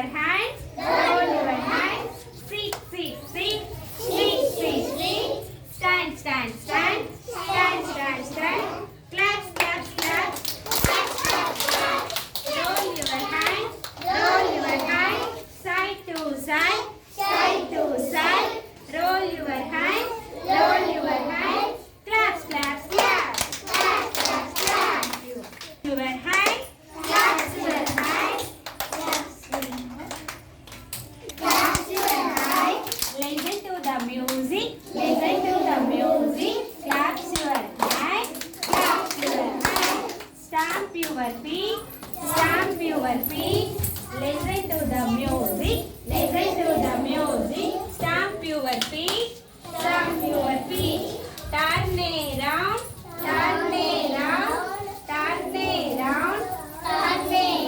your hands. Roll your hands. Sit, sit, sit. Sit, sit, sit. Stand, stand, stand. Stand, stand, stand. Clap, clap, clap. Clap, clap, clap. Roll your hands. Roll your hands. Side to side. Side to side. Roll your hands. Roll your hands. Clap, clap, clap. Clap, clap, clap. Your hands. Clap your hands. Clap your hands. Listen to the music. Listen to the music. Clap your hands. Clap your hands. Stamp your feet. Stamp your feet. Listen to the music. Listen to the music. Stamp your feet. Stamp your feet. Turn around. Turn around. Turn around. Turn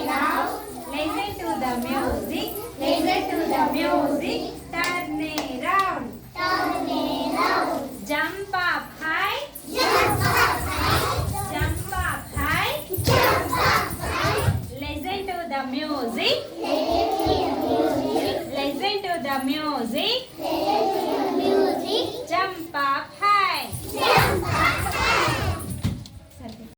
around. Listen to the music. Listen to the music. Turn around. Turn around. Jump up high. Jump up high. Jump up high. Jump up high. Listen to the music. Listen to the music.